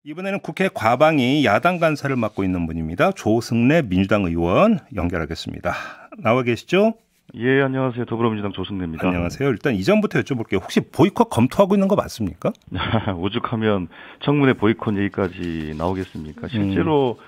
이번에는 국회 과방위 야당 간사를 맡고 있는 분입니다. 조승래 민주당 의원 연결하겠습니다. 나와 계시죠? 예, 안녕하세요. 더불어민주당 조승래입니다. 안녕하세요. 일단 이전부터 여쭤볼게요. 혹시 보이콧 검토하고 있는 거 맞습니까? 오죽하면 청문회 보이콧 얘기까지 나오겠습니까? 실제로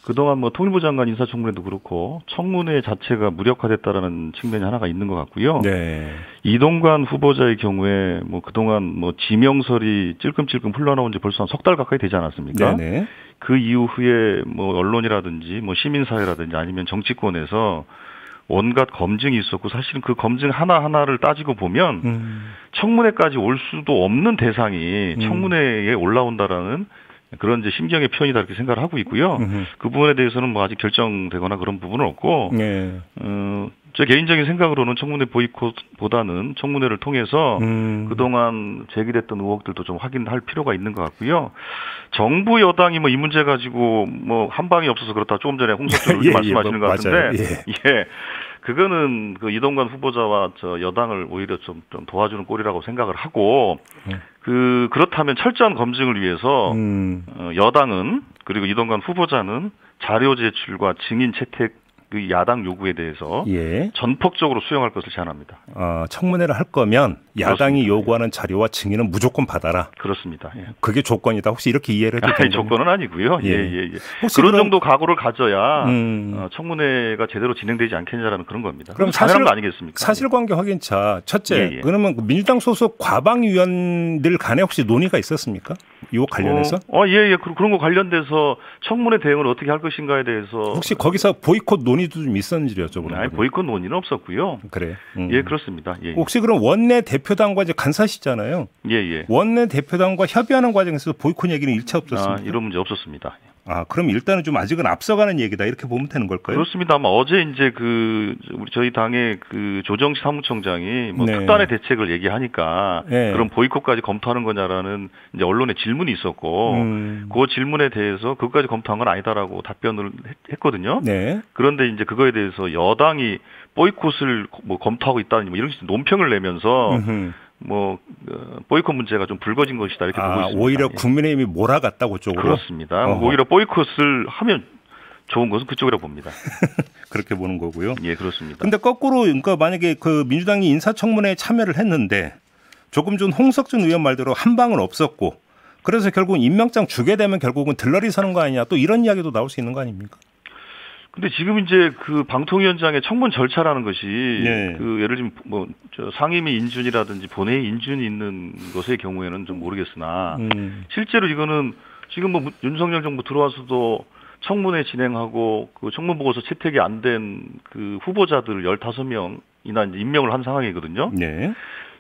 그동안 통일부 장관 인사청문회도 그렇고 청문회 자체가 무력화됐다라는 측면이 하나가 있는 것 같고요. 네. 이동관 후보자의 경우에 그동안 지명설이 찔끔찔끔 흘러나온 지 벌써 한 석 달 가까이 되지 않았습니까? 네네. 그 이후에 언론이라든지 시민사회라든지 아니면 정치권에서 온갖 검증이 있었고 사실은 그 검증 하나하나를 따지고 보면 청문회까지 올 수도 없는 대상이 청문회에 올라온다라는 그런 이제 심경의 표현이다 이렇게 생각을 하고 있고요. 그 부분에 대해서는 아직 결정되거나 그런 부분은 없고, 네. 제 개인적인 생각으로는 청문회 보이콧보다는 청문회를 통해서 그동안 제기됐던 의혹들도 좀 확인할 필요가 있는 것 같고요. 정부 여당이 이 문제 가지고 한방이 없어서 그렇다 조금 전에 홍석천 의원 말씀하시는 것 같은데, 예. 그거는 그 이동관 후보자와 여당을 오히려 좀 도와주는 꼴이라고 생각을 하고, 그렇다면 철저한 검증을 위해서 여당은 그리고 이동관 후보자는 자료 제출과 증인 채택 그 야당 요구에 대해서 전폭적으로 수용할 것을 제안합니다. 청문회를 할 거면 야당이 그렇습니다. 요구하는 자료와 증인은 무조건 받아라. 그렇습니다. 예. 그게 조건이다. 혹시 이렇게 이해를 해도 되는 조건은 아니고요. 예. 혹시 그런 정도 각오를 가져야 청문회가 제대로 진행되지 않겠냐라는 그런 겁니다. 그럼 당연한 거 아니겠습니까? 사실관계 확인차 첫째, 그러면 민주당 소속 과방위원들 간에 혹시 논의가 있었습니까? 이 관련해서? 예. 그런 거 관련돼서 청문회 대응을 어떻게 할 것인가에 대해서 혹시 거기서 보이콧 논의도 좀 있었는지를 여쭤보는 거예요. 보이콧 논의는 없었고요. 그래. 예, 그렇습니다. 예. 혹시 그럼 원내 대표당과 이제 간사시잖아요. 예. 원내 대표당과 협의하는 과정에서 보이콧 얘기는 일체 없었습니다. 이런 문제 없었습니다. 그럼 일단은 좀 아직은 앞서가는 얘기다 이렇게 보면 되는 걸까요? 그렇습니다. 아마 어제 이제 저희 당의 조정치 사무총장이 특단의 대책을 얘기하니까 그럼 보이콧까지 검토하는 거냐라는 이제 언론의 질문이 있었고 그 질문에 대해서 그것까지 검토한 건 아니다라고 답변을 했거든요. 그런데 이제 그거에 대해서 여당이 보이콧을 검토하고 있다는 이런 식의 논평을 내면서 보이콧 문제가 좀 불거진 것이다 이렇게 보고 있습니다. 오히려 국민의힘이 몰아갔다고 쪽으로. 그렇습니다. 오히려 보이콧을 하면 좋은 것은 그쪽이라고 봅니다. 그렇게 보는 거고요. 예, 그렇습니다. 근데 거꾸로 그러니까 만약에 민주당이 인사청문회에 참여를 했는데 조금 전 홍석준 의원 말대로 한 방은 없었고 그래서 결국 임명장 주게 되면 결국은 들러리 서는 거 아니냐 또 이런 이야기도 나올 수 있는 거 아닙니까? 근데 지금 이제 방통위원장의 청문 절차라는 것이 예를 들면 상임위 인준이라든지 본회의 인준이 있는 것의 경우에는 좀 모르겠으나 실제로 이거는 지금 윤석열 정부 들어와서도 청문회 진행하고 청문 보고서 채택이 안 된 후보자들 15명이나 이제 임명을 한 상황이거든요.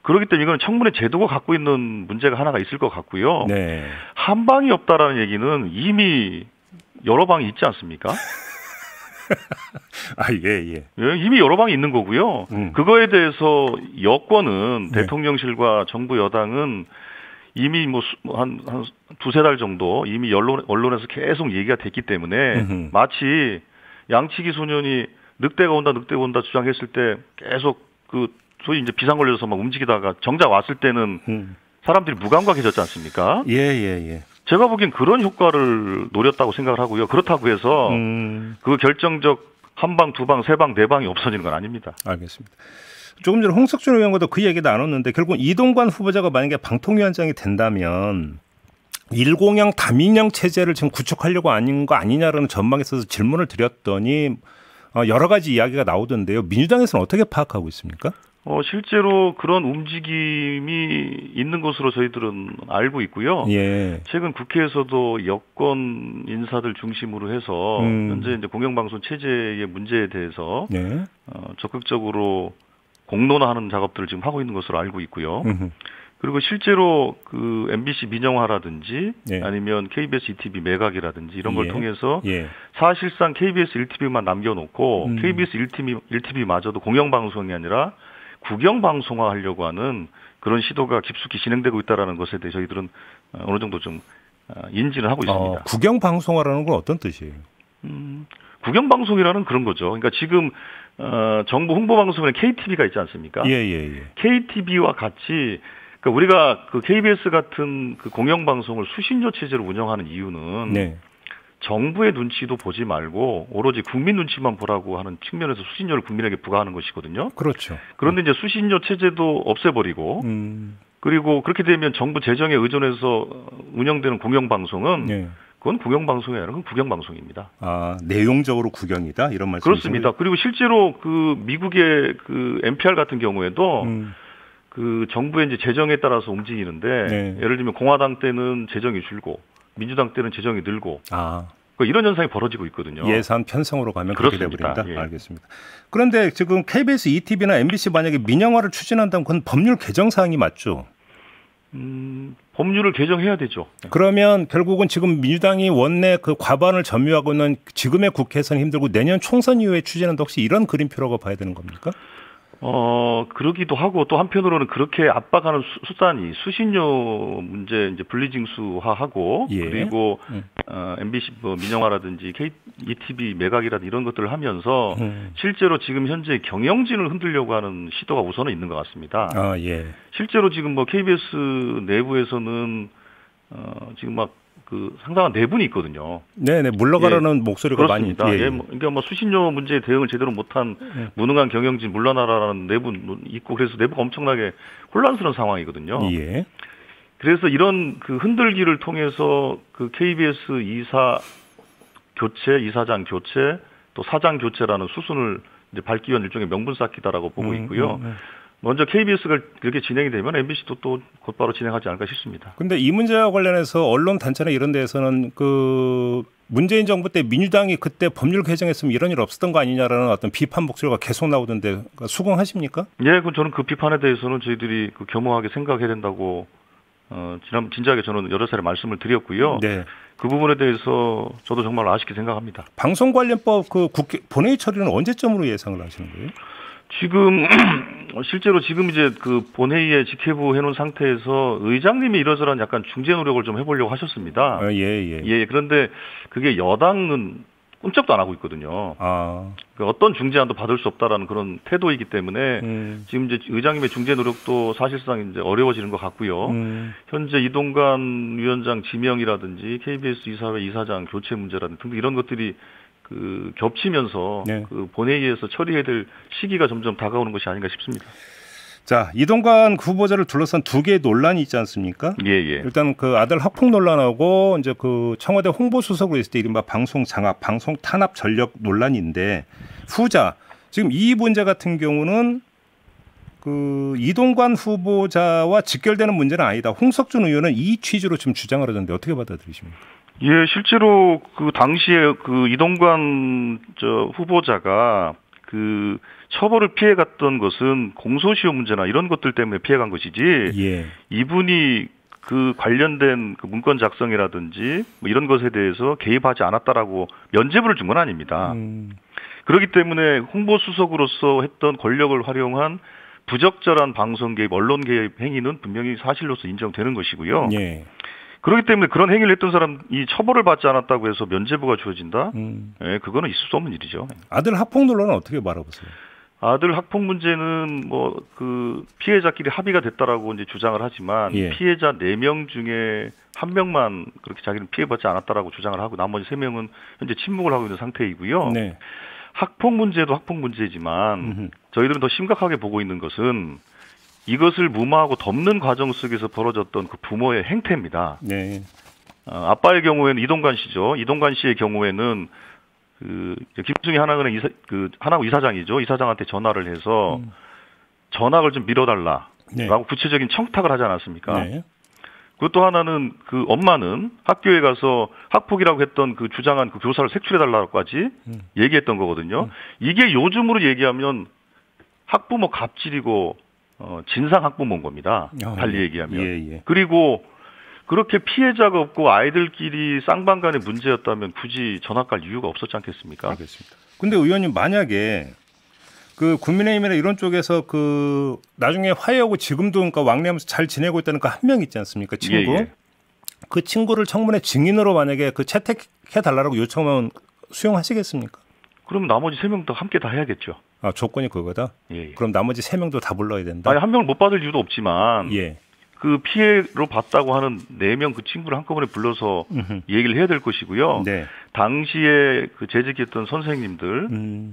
그렇기 때문에 이건 청문회 제도가 갖고 있는 문제가 하나가 있을 것 같고요. 한 방이 없다라는 얘기는 이미 여러 방이 있지 않습니까? 이미 여러 방이 있는 거고요. 그거에 대해서 여권은 대통령실과 정부 여당은 이미 한 두세 달 정도 이미 언론에서 계속 얘기가 됐기 때문에 마치 양치기 소년이 늑대가 온다 주장했을 때 계속 소위 이제 비상 걸려서 막 움직이다가 정작 왔을 때는 사람들이 무감각해졌지 않습니까? 제가 보기엔 그런 효과를 노렸다고 생각을 하고요. 그렇다고 해서 그 결정적 한 방, 두 방, 세 방, 네 방이 없어지는 건 아닙니다. 알겠습니다. 조금 전에 홍석준 의원과도 그 얘기 나눴는데 결국 이동관 후보자가 만약에 방통위원장이 된다면 1공형 다민형 체제를 지금 구축하려고 아닌 거 아니냐라는 전망에 있어서 질문을 드렸더니 여러 가지 이야기가 나오던데요. 민주당에서는 어떻게 파악하고 있습니까? 실제로 그런 움직임이 있는 것으로 저희들은 알고 있고요. 최근 국회에서도 여권 인사들 중심으로 해서 현재 이제 공영방송 체제의 문제에 대해서 적극적으로 공론화하는 작업들을 지금 하고 있는 것으로 알고 있고요. 그리고 실제로 MBC 민영화라든지 아니면 KBS ETV 매각이라든지 이런 걸 통해서 사실상 KBS 1TV만 남겨놓고 KBS 1TV마저도 공영방송이 아니라 국영방송화 하려고 하는 그런 시도가 깊숙이 진행되고 있다는 것에 대해 저희들은 어느 정도 좀 인지를 하고 있습니다. 국영방송화라는 건 어떤 뜻이에요? 국영방송이라는 그런 거죠. 그러니까 지금 정부 홍보방송에 KTV가 있지 않습니까? KTV와 같이 그러니까 우리가 그 KBS 같은 그 공영방송을 수신료 체제로 운영하는 이유는 네. 정부의 눈치도 보지 말고 오로지 국민 눈치만 보라고 하는 측면에서 수신료를 국민에게 부과하는 것이거든요. 그렇죠. 그런데 이제 수신료 체제도 없애버리고 그리고 그렇게 되면 정부 재정에 의존해서 운영되는 공영방송은 네. 그건 공영방송이 아니라 그건 국영방송입니다. 아, 내용적으로 국영이다? 이런 말씀이시죠? 그렇습니다. 그리고 실제로 그 미국의 그 NPR 같은 경우에도 그 정부의 이제 재정에 따라서 움직이는데 네. 예를 들면 공화당 때는 재정이 줄고 민주당 때는 재정이 늘고 이런 현상이 벌어지고 있거든요. 예산 편성으로 가면 그렇게 돼버린다. 예. 알겠습니다. 그런데 지금 KBS, ETV나 MBC 만약에 민영화를 추진한다면 그건 법률 개정 사항이 맞죠? 법률을 개정해야 되죠. 그러면 결국은 지금 민주당이 원내 그 과반을 점유하고 있는 지금의 국회에서는 힘들고 내년 총선 이후에 추진한다 혹시 이런 그림표라고 봐야 되는 겁니까? 그러기도 하고 또 한편으로는 그렇게 압박하는 수단이 수신료 문제 이제 분리징수화하고 예. 그리고 MBC 뭐 민영화라든지 ETV 매각이라든지 이런 것들을 하면서 실제로 지금 현재 경영진을 흔들려고 하는 시도가 우선은 있는 것 같습니다. 아, 예. 실제로 지금 뭐 KBS 내부에서는 지금 막 그 상당한 내분이 있거든요. 네네 물러가라는 예, 목소리가 그렇습니다. 많이. 예, 그러니까 뭐 수신료 문제에 대응을 제대로 못한 무능한 경영진 물러나라라는 내분 있고 그래서 내부가 엄청나게 혼란스러운 상황이거든요. 예. 그래서 이런 그 흔들기를 통해서 그 KBS 이사 교체, 이사장 교체, 또 사장 교체라는 수순을 이제 밟기 위한 일종의 명분 쌓기다라고 보고 있고요. 먼저 KBS가 그렇게 진행이 되면 MBC도 또 곧바로 진행하지 않을까 싶습니다. 그런데 이 문제와 관련해서 언론 단체나 이런 데에서는 그 문재인 정부 때 민주당이 그때 법률 개정했으면 이런 일 없었던 거 아니냐라는 어떤 비판 목소리가 계속 나오던데 수긍하십니까? 예, 저는 그 비판에 대해서는 저희들이 그 겸허하게 생각해야 된다고 진작에 저는 여러 차례 말씀을 드렸고요. 네. 그 부분에 대해서 저도 정말 아쉽게 생각합니다. 방송관련법 그 국회 본회의 처리는 언제쯤으로 예상을 하시는 거예요? 지금 실제로 지금 이제 그 본회의에 직회부 해놓은 상태에서 의장님이 이러저런 약간 중재 노력을 좀 해보려고 하셨습니다. 예. 그런데 그게 여당은 꼼짝도 안 하고 있거든요. 그러니까 어떤 중재안도 받을 수 없다라는 그런 태도이기 때문에 지금 이제 의장님의 중재 노력도 사실상 이제 어려워지는 것 같고요. 현재 이동관 위원장 지명이라든지 KBS 이사회 이사장 교체 문제라든지 등등 이런 것들이 그 겹치면서 네. 그 본회의에서 처리해야 될 시기가 점점 다가오는 것이 아닌가 싶습니다. 자, 이동관 후보자를 둘러싼 두 개의 논란이 있지 않습니까? 예. 일단 그 아들 학폭 논란하고 이제 그 청와대 홍보수석으로 있을 때 이른바 방송 장악, 방송 탄압 전력 논란인데 후자 지금 이 문제 같은 경우는 그 이동관 후보자와 직결되는 문제는 아니다. 홍석준 의원은 이 취지로 지금 주장을 하던데 어떻게 받아들이십니까? 예, 실제로 그 당시에 그 이동관 후보자가 그 처벌을 피해갔던 것은 공소시효 문제나 이런 것들 때문에 피해간 것이지. 예. 이분이 그 관련된 그 문건 작성이라든지 뭐 이런 것에 대해서 개입하지 않았다라고 면죄부를 준 건 아닙니다. 그렇기 때문에 홍보수석으로서 했던 권력을 활용한 부적절한 방송 개입, 언론 개입 행위는 분명히 사실로서 인정되는 것이고요. 예. 그렇기 때문에 그런 행위를 했던 사람이 처벌을 받지 않았다고 해서 면죄부가 주어진다? 예, 그거는 있을 수 없는 일이죠. 아들 학폭 논란은 어떻게 바라보세요? 아들 학폭 문제는 뭐 그 피해자끼리 합의가 됐다라고 이제 주장을 하지만 예. 피해자 4명 중에 1명만 그렇게 자기는 피해받지 않았다라고 주장을 하고 나머지 3명은 현재 침묵을 하고 있는 상태이고요. 네. 학폭 문제도 학폭 문제지만 저희들은 더 심각하게 보고 있는 것은 이것을 무마하고 덮는 과정 속에서 벌어졌던 그 부모의 행태입니다. 네. 아빠의 경우에는 이동관 씨죠. 이동관 씨의 경우에는 그 김승희 하나은행 하나고 이사장이죠. 이사장한테 전화를 해서 전학을 좀 미뤄달라라고 네. 구체적인 청탁을 하지 않았습니까? 네. 그것도 하나는 그 엄마는 학교에 가서 학폭이라고 했던 그 주장한 그 교사를 색출해달라고까지 얘기했던 거거든요. 이게 요즘으로 얘기하면 학부모 갑질이고 진상 학부모인 겁니다. 달리 얘기하면. 예. 그리고 그렇게 피해자가 없고 아이들끼리 쌍방간의 문제였다면 굳이 전학 갈 이유가 없었지 않겠습니까? 알겠습니다. 근데 의원님 만약에 그 국민의힘이나 이런 쪽에서 그 나중에 화해하고 지금도 그러니까 왕래하면서 잘 지내고 있다는 그 한 명 있지 않습니까? 친구. 예. 그 친구를 청문회 증인으로 만약에 그 채택해 달라고 요청하면 수용하시겠습니까? 그럼 나머지 3명도 함께 다 해야겠죠. 아, 조건이 그거다? 예. 그럼 나머지 3명도 다 불러야 된다? 아니, 한 명을 못 받을 이유도 없지만. 예. 그 피해로 봤다고 하는 4명 그 친구를 한꺼번에 불러서 얘기를 해야 될 것이고요. 네. 당시에 그 재직했던 선생님들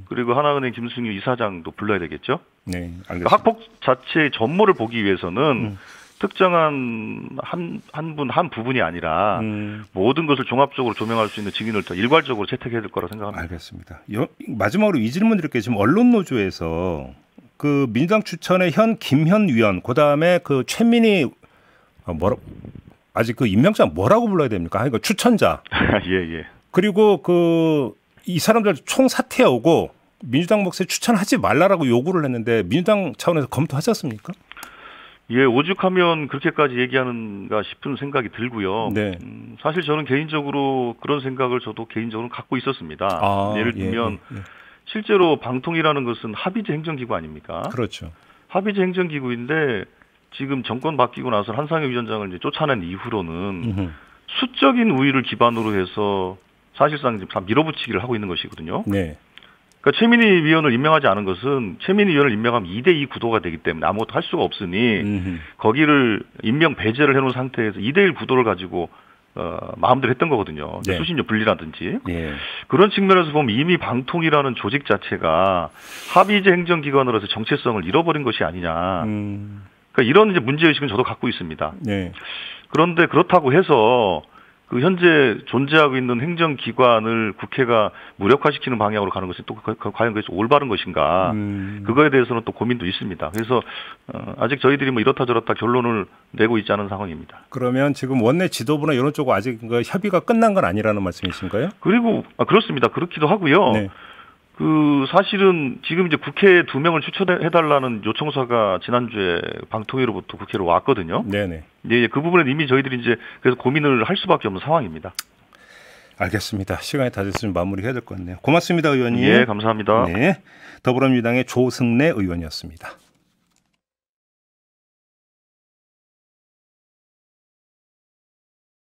그리고 하나은행 김승유 이사장도 불러야 되겠죠. 네, 알겠습니다. 학폭 자체의 전모를 보기 위해서는 특정한 한 부분이 아니라 모든 것을 종합적으로 조명할 수 있는 증인을 더 일괄적으로 채택해야 될 거라 생각합니다. 알겠습니다. 마지막으로 이 질문 드릴게요. 지금 언론노조에서 그 민주당 추천의 김현 위원, 그 다음에 그 최민희 아직 그 임명자 뭐라고 불러야 됩니까? 그러니까 추천자. 예. 그리고 이 사람들 총 사퇴하고 민주당 몫에 추천하지 말라라고 요구를 했는데 민주당 차원에서 검토하셨습니까? 예, 오죽하면 그렇게까지 얘기하는가 싶은 생각이 들고요. 네. 사실 저는 개인적으로 그런 생각을 저도 개인적으로 갖고 있었습니다. 예를 들면 실제로 방통이라는 것은 합의제 행정기구 아닙니까? 그렇죠. 합의제 행정기구인데 지금 정권 바뀌고 나서 한상혁 위원장을 이제 쫓아낸 이후로는 수적인 우위를 기반으로 해서 사실상 지금 다 밀어붙이기를 하고 있는 것이거든요. 네. 그러니까 최민희 위원을 임명하지 않은 것은 최민희 위원을 임명하면 2대2 구도가 되기 때문에 아무것도 할 수가 없으니 거기를 임명 배제를 해놓은 상태에서 2대1 구도를 가지고 마음대로 했던 거거든요. 네. 수신료 분리라든지. 네. 그런 측면에서 보면 이미 방통이라는 조직 자체가 합의제 행정기관으로서 정체성을 잃어버린 것이 아니냐. 그러니까 이런 이제 문제의식은 저도 갖고 있습니다. 네. 그런데 그렇다고 해서 그 현재 존재하고 있는 행정기관을 국회가 무력화시키는 방향으로 가는 것이 또 과연 그것이 올바른 것인가. 그거에 대해서는 또 고민도 있습니다. 그래서 아직 저희들이 뭐 이렇다 저렇다 결론을 내고 있지 않은 상황입니다. 그러면 지금 원내 지도부나 이런 쪽은 아직 그 협의가 끝난 건 아니라는 말씀이신가요? 그리고 그렇습니다. 그렇기도 하고요. 네. 그 사실은 지금 이제 국회에 2명을 추천해달라는 요청서가 지난주에 방통위로부터 국회로 왔거든요. 네네. 네, 그 부분은 이미 저희들이 이제 그래서 고민을 할 수밖에 없는 상황입니다. 알겠습니다. 시간이 다 됐으면 마무리해야 될 것 같네요. 고맙습니다, 의원님. 예, 감사합니다. 네, 더불어민주당의 조승래 의원이었습니다.